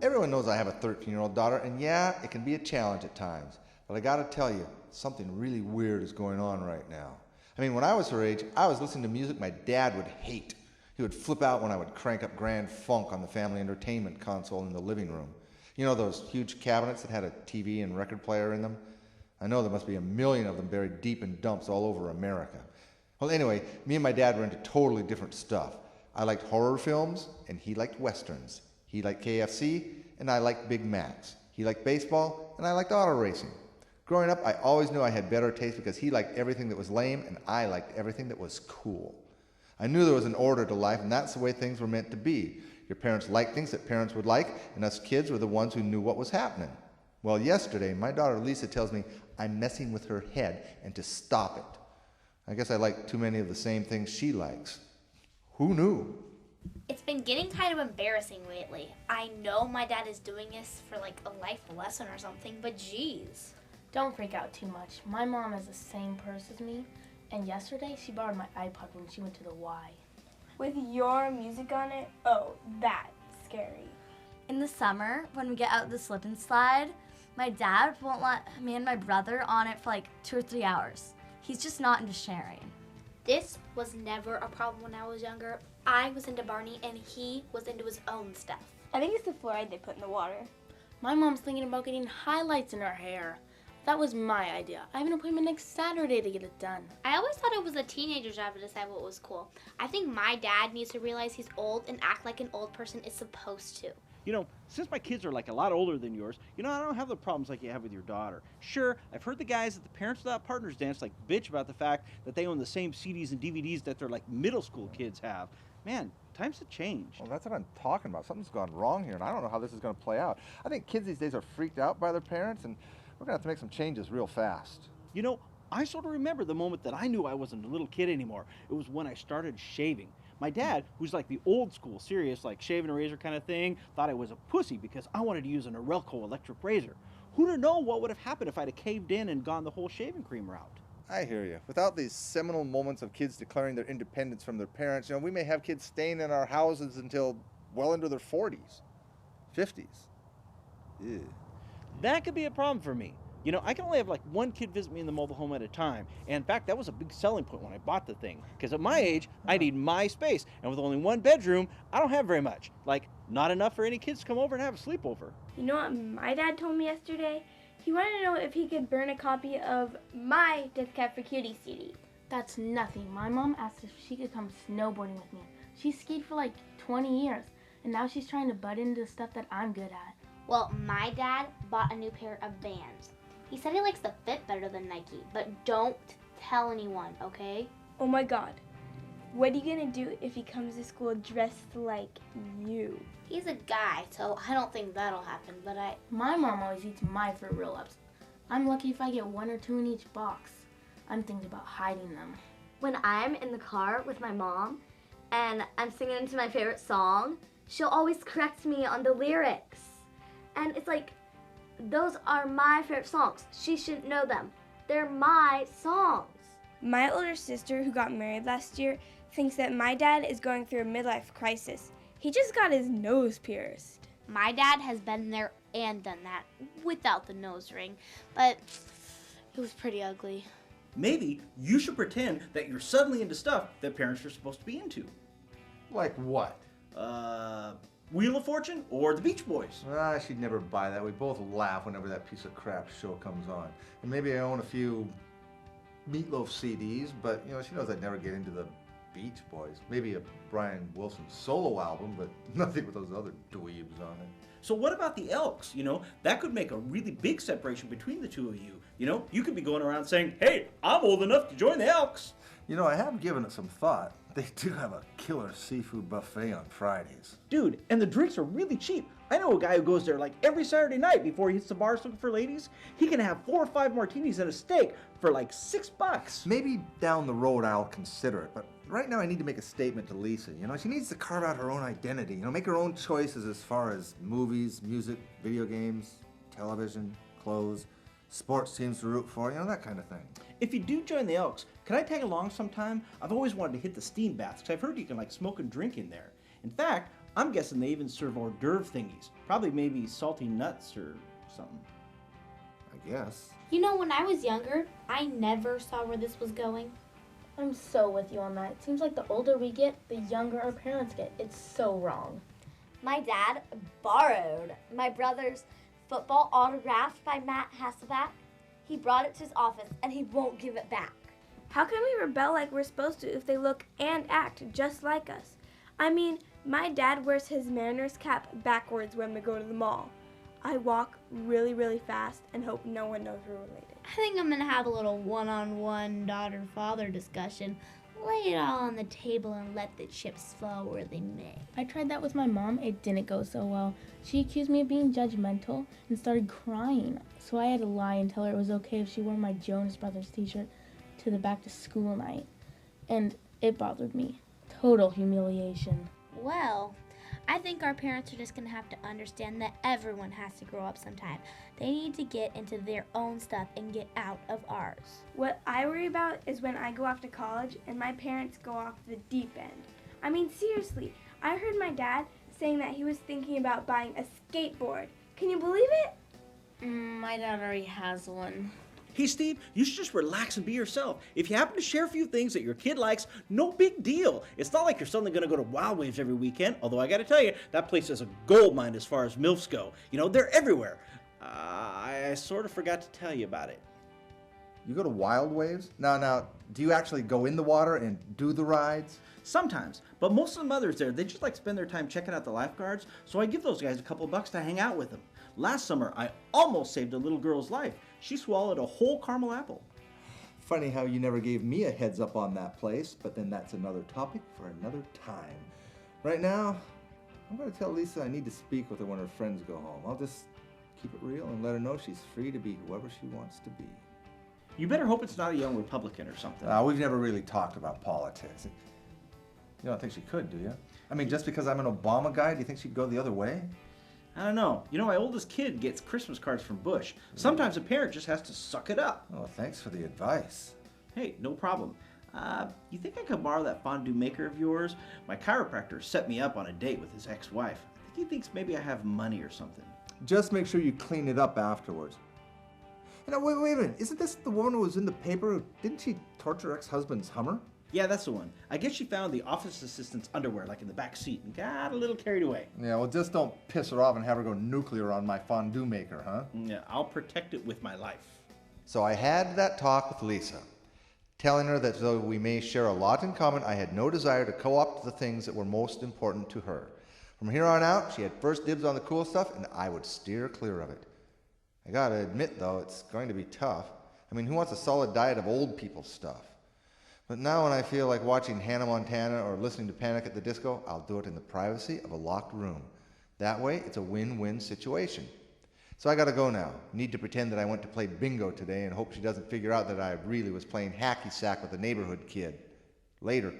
everyone knows I have a 13-year-old daughter, and yeah, it can be a challenge at times. But I gotta tell you, something really weird is going on right now. I mean, when I was her age, I was listening to music my dad would hate. He would flip out when I would crank up Grand Funk on the family entertainment console in the living room. You know those huge cabinets that had a TV and record player in them? I know there must be a million of them buried deep in dumps all over America. Well, anyway, me and my dad were into totally different stuff. I liked horror films, and he liked westerns. He liked KFC, and I liked Big Macs. He liked baseball, and I liked auto racing. Growing up, I always knew I had better taste because he liked everything that was lame, and I liked everything that was cool. I knew there was an order to life, and that's the way things were meant to be. Your parents liked things that parents would like, and us kids were the ones who knew what was happening. Well, yesterday, my daughter Lisa tells me I'm messing with her head and to stop it. I guess I like too many of the same things she likes. Who knew? It's been getting kind of embarrassing lately. I know my dad is doing this for like a life lesson or something, but geez. Don't freak out too much. My mom is the same purse as me, and yesterday she borrowed my iPod when she went to the Y. With your music on it? Oh, that's scary. In the summer, when we get out the slip and slide, my dad won't let me and my brother on it for like 2 or 3 hours. He's just not into sharing. This was never a problem when I was younger. I was into Barney and he was into his own stuff. I think it's the fluoride they put in the water. My mom's thinking about getting highlights in her hair. That was my idea. I have an appointment next Saturday to get it done. I always thought it was a teenager's job to decide what was cool. I think my dad needs to realize he's old and act like an old person is supposed to. You know, since my kids are like a lot older than yours, I don't have the problems like you have with your daughter. Sure, I've heard the guys at the Parents Without Partners dance like bitch about the fact that they own the same CDs and DVDs that their like middle school kids have. Man, times have changed. Well, that's what I'm talking about. Something's gone wrong here, and I don't know how this is going to play out. I think kids these days are freaked out by their parents, and we're going to have to make some changes real fast. You know, I sort of remember the moment that I knew I wasn't a little kid anymore. It was when I started shaving. My dad, who's like the old school, serious, like shaving a razor kind of thing, thought I was a pussy because I wanted to use an Arelco electric razor. Who'd have known what would have happened if I'd have caved in and gone the whole shaving cream route? I hear you. Without these seminal moments of kids declaring their independence from their parents, we may have kids staying in our houses until well into their 40s, 50s. Ew. That could be a problem for me. I can only have like one kid visit me in the mobile home at a time. And in fact, that was a big selling point when I bought the thing. Because at my age, I need my space. And with only one bedroom, I don't have very much. Like, not enough for any kids to come over and have a sleepover. You know what my dad told me yesterday? He wanted to know if he could burn a copy of my Death Cab for Cutie CD. That's nothing. My mom asked if she could come snowboarding with me. She skied for like 20 years, and now she's trying to butt into stuff that I'm good at. Well, my dad bought a new pair of Vans. He said he likes the fit better than Nike, but don't tell anyone, okay? Oh my God. What are you gonna do if he comes to school dressed like you? He's a guy, so I don't think that'll happen, but My mom always eats my Fruit Roll-Ups. I'm lucky if I get 1 or 2 in each box. I'm thinking about hiding them. When I'm in the car with my mom and I'm singing to my favorite song, she'll always correct me on the lyrics. And it's like, those are my favorite songs. She should know them. They're my songs. My older sister, who got married last year, thinks that my dad is going through a midlife crisis. He just got his nose pierced. my dad has been there and done that without the nose ring, but it was pretty ugly. Maybe you should pretend that you're suddenly into stuff that parents are supposed to be into. Like what? Wheel of Fortune or the Beach Boys. She'd never buy that. We both laugh whenever that piece of crap show comes on. And maybe I own a few Meatloaf CDs, but she knows I'd never get into the Beach Boys. Maybe a Brian Wilson solo album, but nothing with those other dweebs on it. So what about the Elks? That could make a really big separation between the two of you. You could be going around saying, hey, I'm old enough to join the Elks. I have given it some thought. They do have a killer seafood buffet on Fridays. Dude, and the drinks are really cheap. I know a guy who goes there like every Saturday night before he hits the bars looking for ladies. He can have 4 or 5 martinis and a steak for like $6. Maybe down the road I'll consider it, but right now I need to make a statement to Lisa. She needs to carve out her own identity, make her own choices as far as movies, music, video games, television, clothes, sports teams to root for, that kind of thing. If you do join the Elks, can I tag along sometime? I've always wanted to hit the steam baths because I've heard you can smoke and drink in there. In fact, I'm guessing they even serve hors d'oeuvre thingies. Probably maybe salty nuts or something. I guess. You know, when I was younger, I never saw where this was going. I'm so with you on that. It seems like the older we get, the younger our parents get. It's so wrong. My dad borrowed my brother's football autographed by Matt Hasselback. He brought it to his office and he won't give it back. How can we rebel like we're supposed to if they look and act just like us? I mean, my dad wears his Mariners cap backwards when we go to the mall. I walk really, really fast and hope no one knows we're related. I think I'm gonna have a little one-on-one daughter-father discussion. Lay it all on the table and let the chips fall where they may. I tried that with my mom. It didn't go so well. She accused me of being judgmental and started crying. So I had to lie and tell her it was okay if she wore my Jonas Brothers t-shirt to the back to school night. And it bothered me. Total humiliation. Well, I think our parents are just gonna have to understand that everyone has to grow up sometime. They need to get into their own stuff and get out of ours. What I worry about is when I go off to college and my parents go off the deep end. I mean, seriously, I heard my dad saying that he was thinking about buying a skateboard. Can you believe it? My dad already has one. Hey Steve, you should just relax and be yourself. If you happen to share a few things that your kid likes, no big deal. It's not like you're suddenly going to go to Wild Waves every weekend, although I got to tell you, that place is a gold mine as far as MILFs go. You know, they're everywhere. I sort of forgot to tell you about it. You go to Wild Waves? Now, do you actually go in the water and do the rides? Sometimes, but most of the mothers there, they just like spend their time checking out the lifeguards, so I give those guys a couple bucks to hang out with them. Last summer, I almost saved a little girl's life. She swallowed a whole caramel apple. Funny how you never gave me a heads up on that place, but then that's another topic for another time. Right now, I'm going to tell Lisa I need to speak with her when her friends go home. I'll just keep it real and let her know she's free to be whoever she wants to be. You better hope it's not a young Republican or something. We've never really talked about politics. You don't think she could, do you? I mean, just because I'm an Obama guy, do you think she'd go the other way? I don't know. You know, my oldest kid gets Christmas cards from Bush. Sometimes a parent just has to suck it up. Oh, thanks for the advice. Hey, no problem. You think I could borrow that fondue maker of yours? My chiropractor set me up on a date with his ex-wife. I think he thinks maybe I have money or something. Just make sure you clean it up afterwards. You know, wait a minute. Isn't this the woman who was in the paper? Didn't she torture her ex-husband's Hummer? Yeah, that's the one. I guess she found the office assistant's underwear like in the back seat and got a little carried away. Yeah, well, just don't piss her off and have her go nuclear on my fondue maker, huh? Yeah, I'll protect it with my life. So I had that talk with Lisa, telling her that though we may share a lot in common, I had no desire to co-opt the things that were most important to her. From here on out, she had first dibs on the cool stuff, and I would steer clear of it. I gotta admit, though, it's going to be tough. I mean, who wants a solid diet of old people stuff? But now when I feel like watching Hannah Montana or listening to Panic at the Disco, I'll do it in the privacy of a locked room. That way, it's a win-win situation. So I gotta go now. Need to pretend that I went to play bingo today and hope she doesn't figure out that I really was playing hacky sack with a neighborhood kid. Later.